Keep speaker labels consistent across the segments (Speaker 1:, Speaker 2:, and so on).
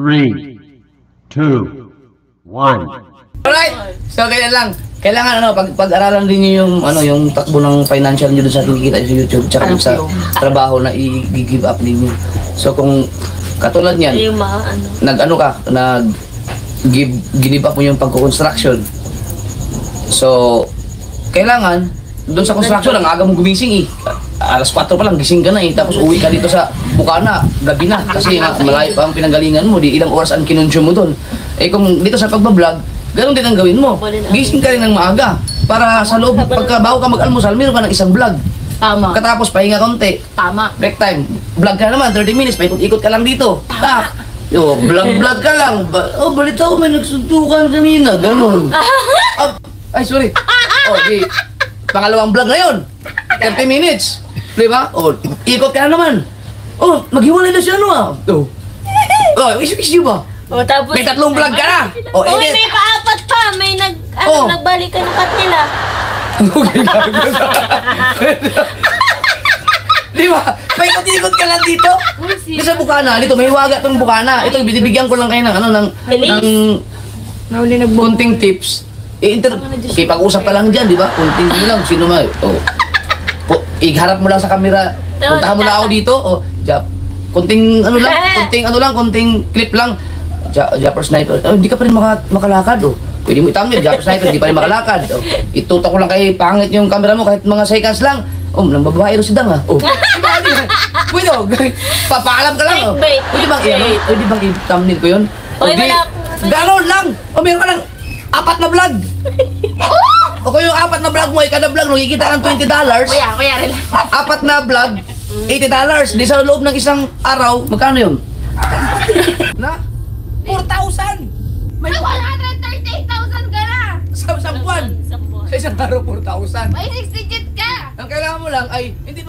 Speaker 1: 3, 2, 1.
Speaker 2: Alright, so ganyan lang. Kailangan pag-aralan din niyo yung yung takbo ng financial niyo doon sa kinikita sa YouTube tsaka dun sa trabaho na i-give up ninyo. So kung katulad niyan, give up mo yung pagko-construction. So kailangan doon sa construction ang aga mong gumising alas 4 pa lang gising ka na tapos uwi ka dito sa Bukana, gabi na kasi malayo pa ang pinanggalingan mo, di ilang oras ang kinonsume mo doon. Kung dito sa pagbablog, ganun din ang gawin mo. Gising ka rin ng maaga para sa loob, bago ka mag-almusal, meron ka ng isang vlog.
Speaker 3: Tama.
Speaker 2: Katapos, pahinga konti.
Speaker 3: Tama.
Speaker 2: Break time. Vlog ka naman, 30 minutes, paikot-ikot ka lang dito. Vlog ka lang. Balita ko, may nagsuntukan kanina. Ganun. Ay, sorry. Okay. Pangalawang vlog na yun. 30 minutes. Diba? Ikot ka na naman. Maghiwalay na siya isip ba?
Speaker 3: Tapos
Speaker 2: May 3 vlog ka na.
Speaker 3: may pa-4 pa. May nagbalikan ng cut nila.
Speaker 2: Di ba? May ikot-ikot ka lang dito. Dito sa Bukana, dito may hiwaga itong Bukana. Ito, binibigyan ko lang kayo ng konting tips. Okay, pag-usap ka lang dyan, di ba? Konting lang, sino man. Iharap mo lang sa camera. Puntahan mo lang ako dito. Konting konting clip lang. Japper Sniper. Hindi ka pa rin makalakad. Pwede mo itamil, Japper Sniper, hindi pa rin makalakad. Itutok ko lang kay pangit yung camera mo kahit mga seconds lang. Nang babae rin si Dang Pwede papaalam ka lang. Pwede bang i-thumbnail ko yun? Gano'n lang. Meron ka ng 4 na vlog. Kung yung 4 na vlog mo, kada vlog mo, kikita ng $20.
Speaker 3: Kuya rin.
Speaker 2: 4 na vlog, $80. Di sa loob ng isang araw, magkano yun? Na? 4,000!
Speaker 3: May 138,000 ka na!
Speaker 2: Sa buwan! Sa isang araw, 4,000.
Speaker 3: May 6 digit ka!
Speaker 2: Ang kailangan mo lang ay, hindi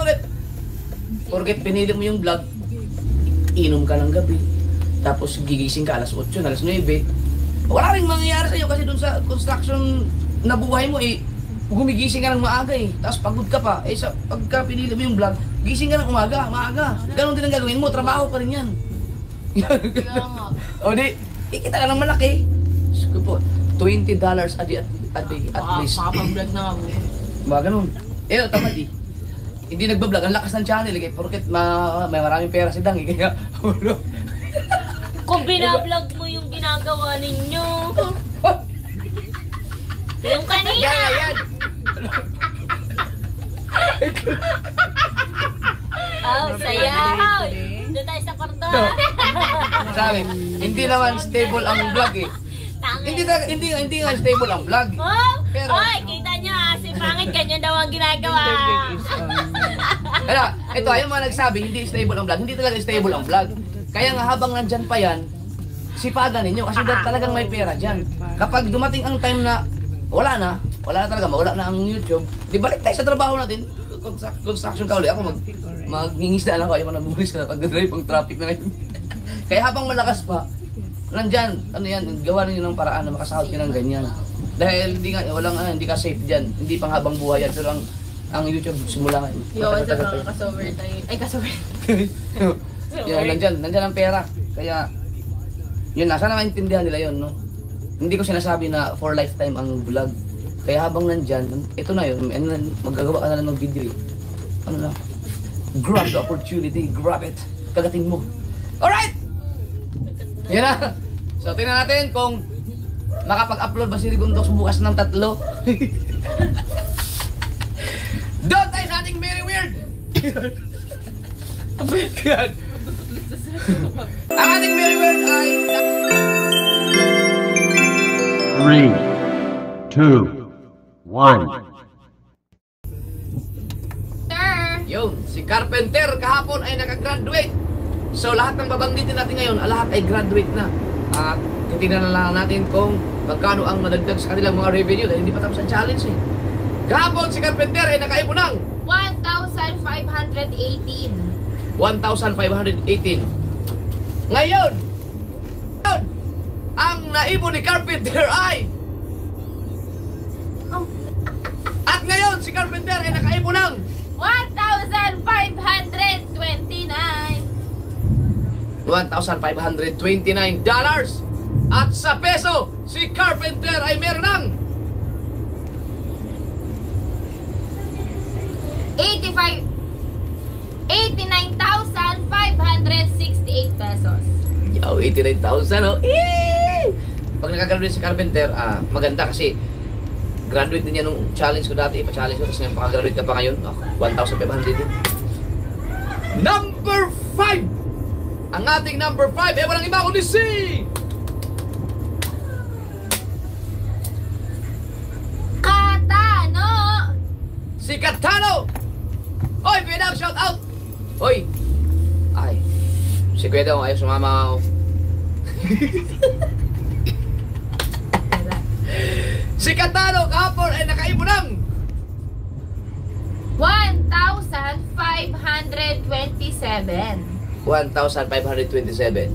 Speaker 2: forget pinili mo yung vlog, inom ka ng gabi, tapos gigising ka alas 8, alas 9, wala rin mangyayari sa'yo kasi dun sa construction na buhay mo gumigising ka ng maaga tapos pagod ka pa, pagka pinili mo yung vlog, gising ka ng maaga. Ganon din ang gagawin mo, trabaho pa rin yan. Ikita ka ng malaki. $20 a day at least.
Speaker 3: Makapag-vlog na ako.
Speaker 2: Mga ganun. Tamad hindi nagbablog, ang lakas ng channel porket may maraming pera si Dang kaya
Speaker 3: Kung binablog mo yung ginagawa ninyo. Yung kanina.
Speaker 2: Yan.
Speaker 3: Saya. Doon tayo sa kwarto.
Speaker 2: Sabi, hindi naman stable ang vlog Hindi nga stable ang vlog.
Speaker 3: Pero, kita nyo si pangit ganyan daw ang ginagawa.
Speaker 2: Ito, yung mga nagsabi, hindi stable ang vlog. Hindi talaga stable ang vlog. Kaya nga habang nandyan pa yan, sipagan ninyo kasi talagang may pera dyan. Kapag dumating ang time na wala na talaga, mawala na ang YouTube, di balik tayo sa trabaho natin, construction ka ulit. Ako magningisda lang ako, ayaw manabulis ka na pag-drive ang traffic na ngayon. Kaya habang malakas pa, nandyan, gawa ninyo ng paraan na makasahod ka ng ganyan. Dahil hindi ka safe dyan, hindi pang habang buhay yan, pero ang YouTube simula ngayon.
Speaker 3: Sa mga kasover tayo. Ay, kasover.
Speaker 2: Nandyan ang pera. Kaya, yun na. Sana maintindihan nila yun, no? Hindi ko sinasabi na for lifetime ang vlog. Kaya habang nandyan, ito na yun. Magagawa ka na lang ng video. Grab the opportunity. Grab it. Kagating mo. Alright! Yan na. So, tingnan natin kung makapag-upload ba si Rigundox bukas ng 3. Doon tayo sa ating very weird! Ang ating very weird ay
Speaker 1: 3, 2, 1.
Speaker 2: Yun, si Carpenter kahapon ay nakagraduate. So lahat ng babanggitin natin ngayon, lahat ay graduate na. At titignan na lang natin kung magkano ang nadagdag sa kanilang mga revenue dahil hindi pa tapos ang challenge Kahapon si Carpenter ay nakaipon ng
Speaker 3: 1,518.
Speaker 2: 1,518. Ngayon, ang naipon ni Carpenter ay at ngayon si Carpenter ay nakaipon ng
Speaker 3: 1,529.
Speaker 2: $1,529. At sa peso, si Carpenter ay meron ng
Speaker 3: 89,568 pesos.
Speaker 2: Yo, 89,000, oh. Yee! Pag nakagraduate si Carpenter, maganda kasi graduate din yan nung challenge ko dati. Pa-challenge ko, tapos ngayon pakagraduate ka pa ngayon. 1,500 din. Number 5! Ang ating number 5, walang iba kundi si...
Speaker 3: Katano!
Speaker 2: Si Katano! Oy, Kuya Dang, shout out! Oy! Ay, si Kuya Dang, ayaw sumama ako. Si Katano kahapon ay nakaipon ng
Speaker 3: 1,527.
Speaker 2: 1,527.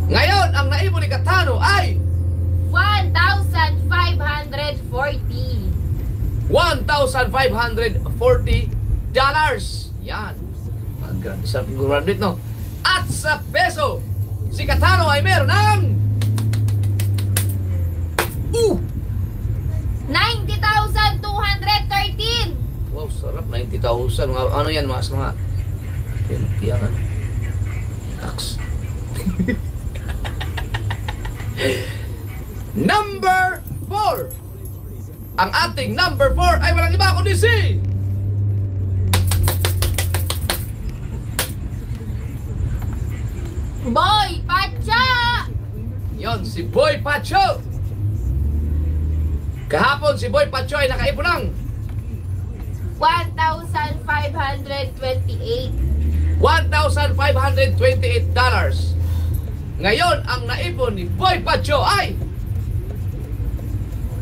Speaker 2: Ngayon, ang naipon ni Katano ay
Speaker 3: 1,540.
Speaker 2: $1,540. Yan. Ang grabe sa graduate, no? At sa peso, si Katano ay meron ng
Speaker 3: 90,213.
Speaker 2: wow, sarap. 90,000. Ano yan, mga yan, tax. Number 4. Ang ating number 4 ay walang iba kundi si
Speaker 3: Boy Pacha!
Speaker 2: yon, si Boy Pacho. Kahapon si Boy Pacho ay nakaipon ng
Speaker 3: 1,528.
Speaker 2: $1,528. Ngayon, ang naipon ni Boy Pacho ay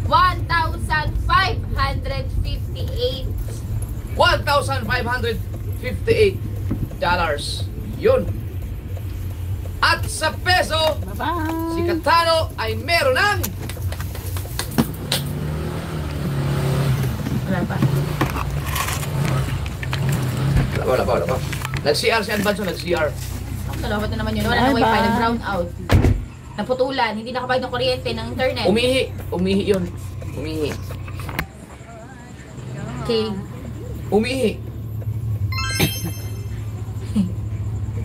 Speaker 3: 1,558.
Speaker 2: $1,558. Yun. At sa peso, si Katano ay meron ng
Speaker 3: Wala pa.
Speaker 2: wala pa. Nag-CR si Advanso, nag-CR.
Speaker 3: Salamat na naman yun. Wala na wifi, nag-brown out. Naputulan, hindi nakabayad ng kuryente, ng internet.
Speaker 2: Umihi yun.
Speaker 3: Okay.
Speaker 2: Umihi.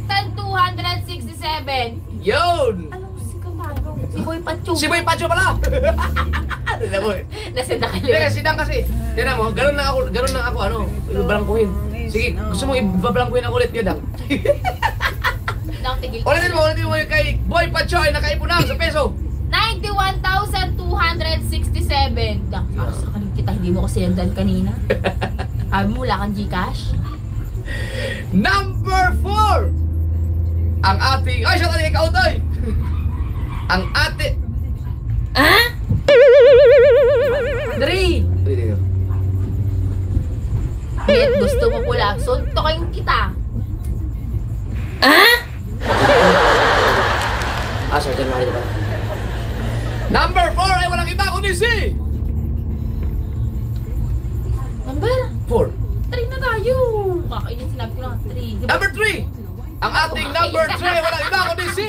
Speaker 3: 10,267.
Speaker 2: Yun.
Speaker 3: Alam ko si Kamaro. Si Boy Pacho.
Speaker 2: Si Boy Pacho pala. Tignan mo eh.
Speaker 3: Nasa
Speaker 2: Teka,
Speaker 3: nakalimutan.
Speaker 2: sidang kasi. Tignan mo, ganun lang ako, ibablangkuhin. Sige, gusto mo ibablangkuhin ako ulit, Yodang.
Speaker 3: Nakatigil.
Speaker 2: Ulitin mo yung kay Boy Pacho ay nakaipon ng sa peso.
Speaker 3: 91,267. Sa kanin kita, hindi mo ko sinundan kanina. Sabi mo, wala kang Gcash?
Speaker 2: Number 4. Ang ating... Ay, siya talaga ikaw, Toy. Ang ating...
Speaker 3: Ah? 3. Kahit gusto mo pula, suntokin kita. Ah?
Speaker 2: Sa January ba? Number 4 ay walang iba kundi si...
Speaker 3: Number?
Speaker 2: 4.
Speaker 3: 3 na tayo. Kakainin sinabi ko lang 3.
Speaker 2: Number 3. Ang ating number 3 ay walang iba kundi si...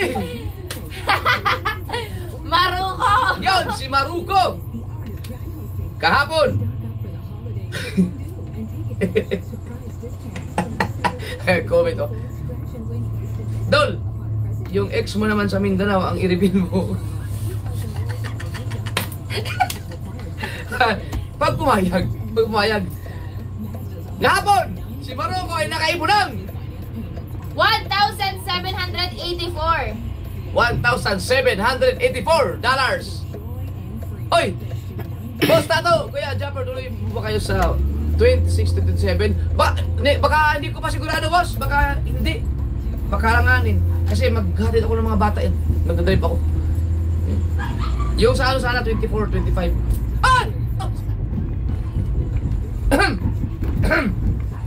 Speaker 3: Maruko!
Speaker 2: Yon, si Maruko. Kahapon. Comment, oh. Dol, yung ex mo naman sa Mindanao, ang i-reveal mo. Pag pumayag. Kahapon, si Maruko ay nakaipon ng
Speaker 3: 1,784.
Speaker 2: $1,784. Oy! Boss Tato, Kuya Jumper, tuloy mo ba kayo sa 26 to 27? Baka hindi ko pa sigurado, boss. Baka hindi. Baka langanin. Kasi maghatid ako ng mga bata yan. Magdadrive ako. Yung sa ano sana, 24, 25. Ah!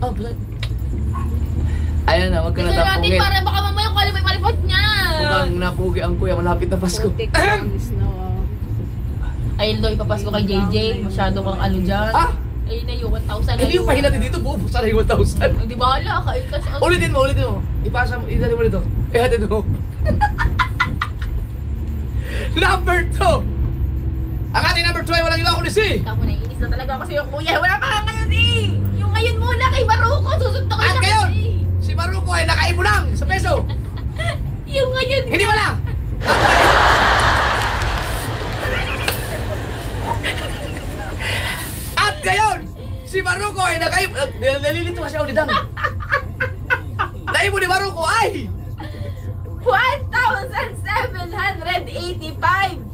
Speaker 2: Oh, blood. Ayan na, wag ka na
Speaker 3: Ito natin
Speaker 2: tapungin.
Speaker 3: para baka mamaya kung alam mo yung malipot niya.
Speaker 2: Mukhang napugi ang kuya, malapit na Pasko.
Speaker 3: Ayun daw, ipapasko kay JJ. Masyado kang ano dyan.
Speaker 2: Ah!
Speaker 3: Ayun na yung 1,000.
Speaker 2: Hindi yung pahinati dito, buo sana yung 1,000.
Speaker 3: Hindi bahala, kain ka sa...
Speaker 2: Ulitin mo. Ipasa mo, idali mo dito. Ihatid mo. Number 2. Ang ating number 2 ay walang iba kundi si.
Speaker 3: Tama na, inis na talaga ako sa yung kuya. Wala pa nga ngayon eh. Yung ngayon muna kay Maruko, susunod ko
Speaker 2: At
Speaker 3: siya
Speaker 2: ngayon,
Speaker 3: kasi.
Speaker 2: si Maruko ay nakaibo lang sa peso.
Speaker 3: Yung ngayon.
Speaker 2: Hindi wala. At ngayon, si Maruko ay nakaibo. Nalilito kasi ako ni Dang. Naibo ni Maruko ay
Speaker 3: 1,785.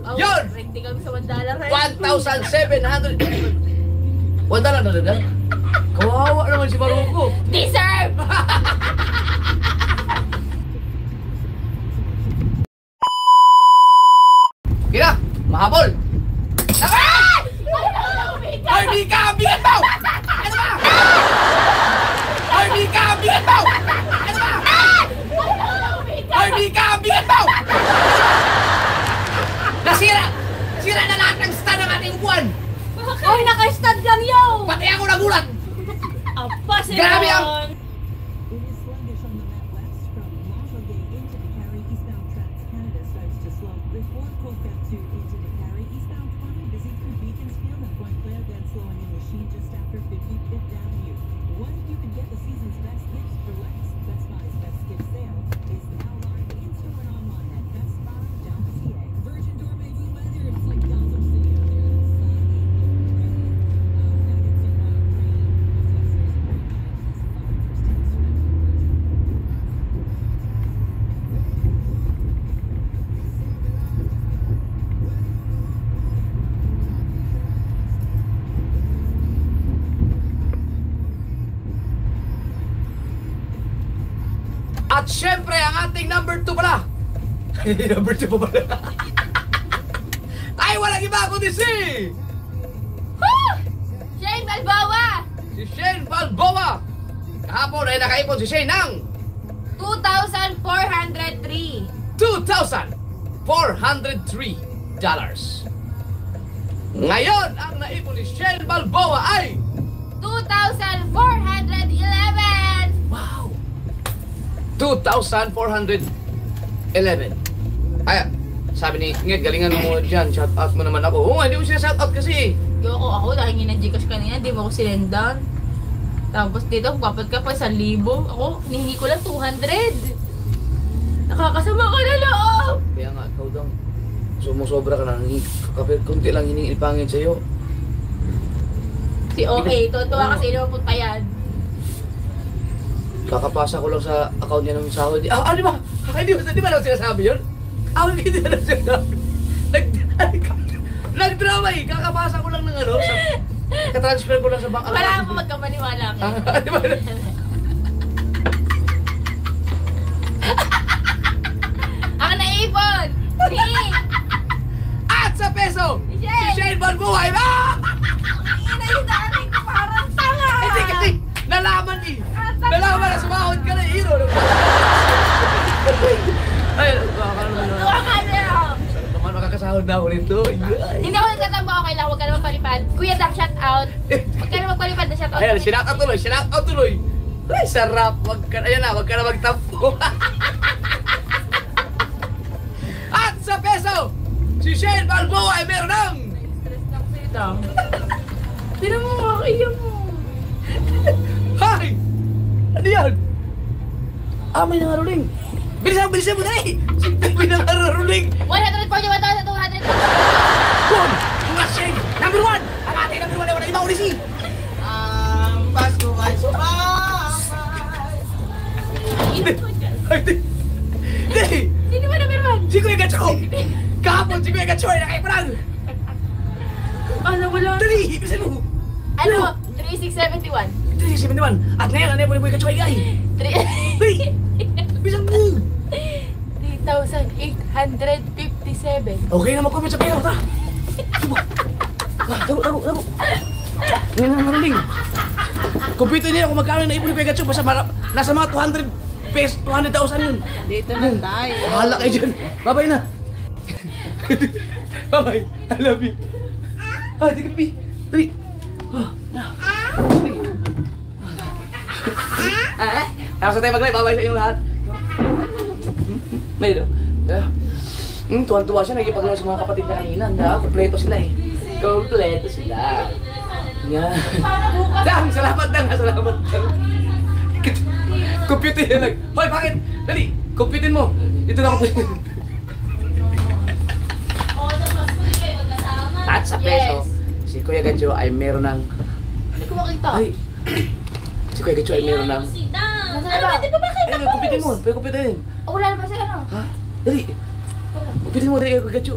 Speaker 3: Oh,
Speaker 2: Yun!
Speaker 3: Ready kami sa $1.
Speaker 2: 1,700. Wala na dada. Kawawa naman si Maruko.
Speaker 3: Deserve!
Speaker 2: Kira, mahabol.
Speaker 3: Ah!
Speaker 2: Hoy, Mika, ang bigat mo! Ano ba? Hoy, Mika, ang bigat mo! Ano ba? Hoy, Mika, ang bigat mo! Nasira! Sira na lahat ng stand ng ating upuan!
Speaker 3: Oy, naka-stand lang yun!
Speaker 2: Pati ako nagulat!
Speaker 3: Apa sila?
Speaker 2: Grabe ang...
Speaker 4: It is sluggish on the Met West from Montreal into the Carry eastbound tracks. Canada starts to slow before Quebec 2 into the Carry eastbound 20 busy through Beaconsfield and Point Claire, then slowing in Lachine just after 55th Avenue. What if you could get the season's best gifts for less? Best Buy's Best Gift Sale is now live in-store and online at bestbuy.ca. Virgin Door baby weather, it's like Gotham City out there.
Speaker 2: At syempre, ang ating number 2 pala. Number 2 pa pala. Ay, walang iba kundi si...
Speaker 3: Shane Balboa!
Speaker 2: Si Shane Balboa. Kahapon ay nakaipon si Shane ng
Speaker 3: 2,403.
Speaker 2: $2,403. Ngayon, ang naipon ni Shane Balboa ay...
Speaker 3: 2,411.
Speaker 2: Wow! 2,411. Ay, sabi ni Nged, galingan mo dyan. Shout out mo naman ako. Oo, hindi mo siya shout out kasi.
Speaker 3: Yoko ako, nahingi ng Gcash kanina, di mo ko sinendan. Tapos dito, papat ka pa 1,000. Ako, hinihingi ko lang 200. Nakakasama ko na loob.
Speaker 2: Kaya nga, ikaw daw. Sumusobra ka na. Kapit kunti lang hiningi ipangin sa'yo.
Speaker 3: Si OA, tuwa kasi inupunta yan.
Speaker 2: Kakapasa ko lang sa account niya ng sahod. Ah, di ba? Di ba lang sinasabi yun? Hindi ba lang sinasabi? Nag-drama eh. Kakapasa ko lang ng ano. Katransfer ko lang sa bank.
Speaker 3: Wala mo magkamaniwala ka.
Speaker 2: Di ba?
Speaker 3: Ang naipon!
Speaker 2: At sa peso, si Shane Balboa ay... Ah!
Speaker 3: Inaitarin ko parang tanga!
Speaker 2: Hindi kasi nalaman eh. Nalaman na sumahod ka na hero. Ay,
Speaker 3: Tuwa ka na!
Speaker 2: sarap naman makakasahod na ulit to.
Speaker 3: Hindi ako nagtatampo, okay lang, huwag ka na magpalipad. Kuya Dak, shout out. Huwag ka na magpalipad na shout out.
Speaker 2: Ayan, shout out tuloy. Ay, sarap. Ayan na, wag ka na magtampo. At sa peso, si Shane Balboa ay meron ng...
Speaker 3: Stress na ako sa'yo, Dam. Tinan mo, makakaiya mo.
Speaker 2: Hay! Ano yan? Ah, may nangaruling. Bilisan mo dali. May nangaruling.
Speaker 3: 141,200.
Speaker 2: Good! Mga Shane, number 1! Ang ating number 1 ay wala iba ulit si...
Speaker 5: Ang Pasko ay sumama.
Speaker 2: Hindi!
Speaker 3: Sino ba number 1?
Speaker 2: Si Kuya Gatcho! Kahapon si Kuya Gatcho ay nakaiparang!
Speaker 3: Ano, wala.
Speaker 2: Dali! Bilisan mo!
Speaker 3: Ano? 3671.
Speaker 2: 371! At ngayon, ano yung Kuya Gatcho ay gay? Hey! Bilisan mo!
Speaker 3: 3,857.
Speaker 2: Okay na mag-comment sa pera, ta! Tago! Ngayon na maruling. Computer niya kung magkano na ipon ni Kuya Gatcho, basta nasa mga 200 pesos, 200,000 yun.
Speaker 5: Dito na tayo.
Speaker 2: Bahala kayo dyan. Bye-bye na. Bye-bye. I love you. Ah, di ka, Dali. Tapos tayo mag-live, babay sa inyong lahat. May dito. Tuwan-tuwa siya, nagkipaglaro sa mga kapatid niya kanina. Kompleto sila eh. Kompleto sila. Yan. Dang, salamat dang, salamat dang. Computer yan lang. Hoy, bakit? Dali, computin mo. Ito na computin. At sa peso, si Kuya Gacho ay meron ng...
Speaker 3: Hindi ko makita.
Speaker 2: Ay, si Kuya Gacho ay meron ng...
Speaker 3: Ano ba? Di ba bakit?
Speaker 2: Ayun, kumpitin mo. Pwede kumpitin.
Speaker 3: Wala naman siya ano.
Speaker 2: Ha? Dali. Kumpitin mo, dali, Kuya Gacho.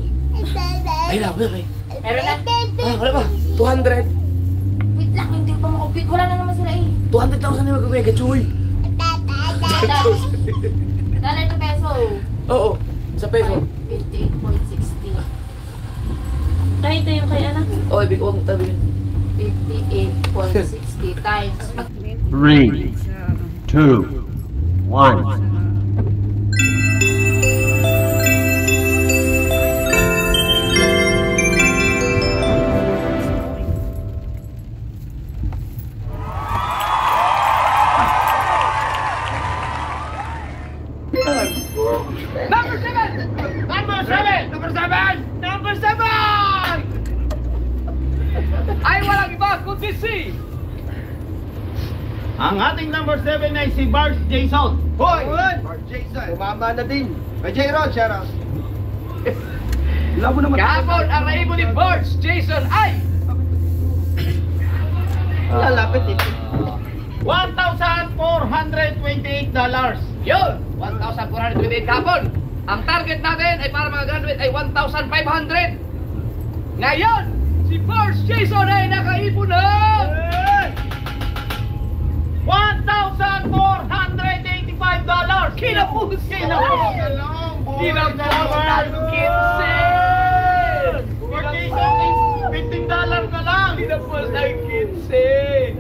Speaker 2: Ayun na, wala kayo.
Speaker 3: Meron na.
Speaker 2: Wala pa. 200.
Speaker 3: Wait lang, hindi pa makupit. Wala na naman sila eh.
Speaker 2: 200,000 na yung Kuya Gacho.
Speaker 3: Dollar to peso.
Speaker 2: Oo, sa peso.
Speaker 3: 58.60.
Speaker 6: Kahit na yung kay anak.
Speaker 2: Oo, ibig ko tabi.
Speaker 3: 58.60 times.
Speaker 1: 3, 2, 1.
Speaker 5: Number 7! Number 7! Number 7! Number 7! Ay walang iba kundi si... Ang ating number 7 ay si Bart Jason. Hoy! Bart Jason! Umama na din. Kay J-Rod, shout out. Labo naman. Kahapon, ang naibo ni Bart Jason ay... Lalapit ito. $1,428.
Speaker 2: Yun! 1,428 kahapon. Ang target natin ay para mag-graduate ay 1,500. Ngayon, si Force Jason ay nakaipon ng...
Speaker 5: $1,485.
Speaker 2: Kinapos!
Speaker 5: Kinapos!
Speaker 2: Kinapos ng 15!
Speaker 5: For Jason, $15 na lang.
Speaker 2: Kinapos ng 15!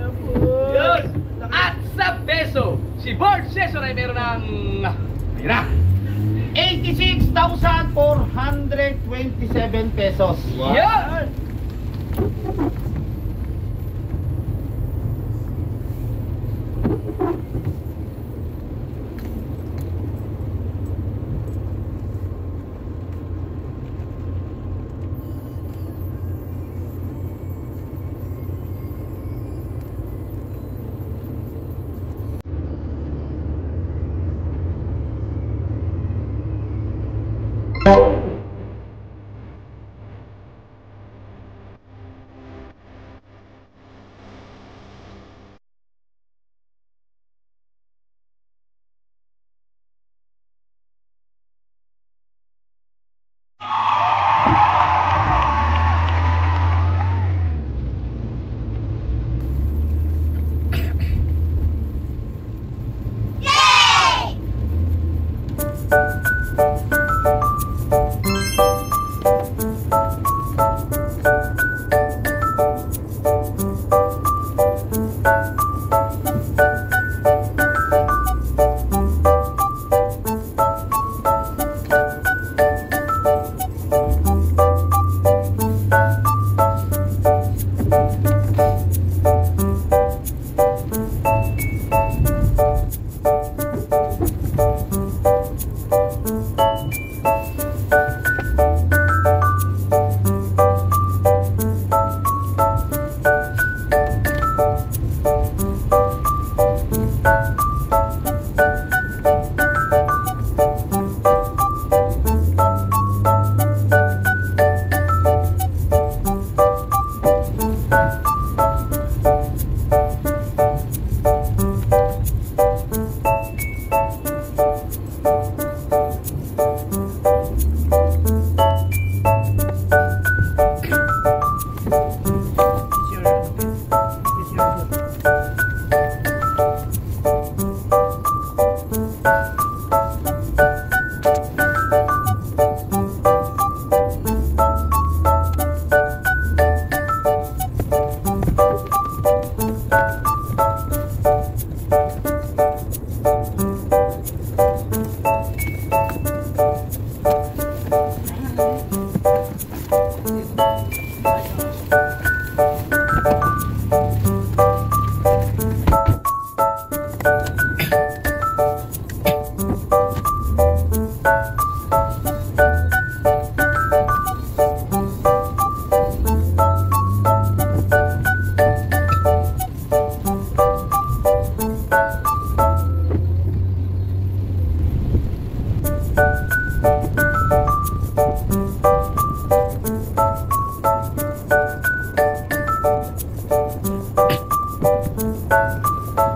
Speaker 2: Yun! At sa peso, si Force Jason ay meron ng... Ayun na!
Speaker 5: 86,427 pesos.
Speaker 2: Yan!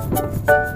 Speaker 3: Bye.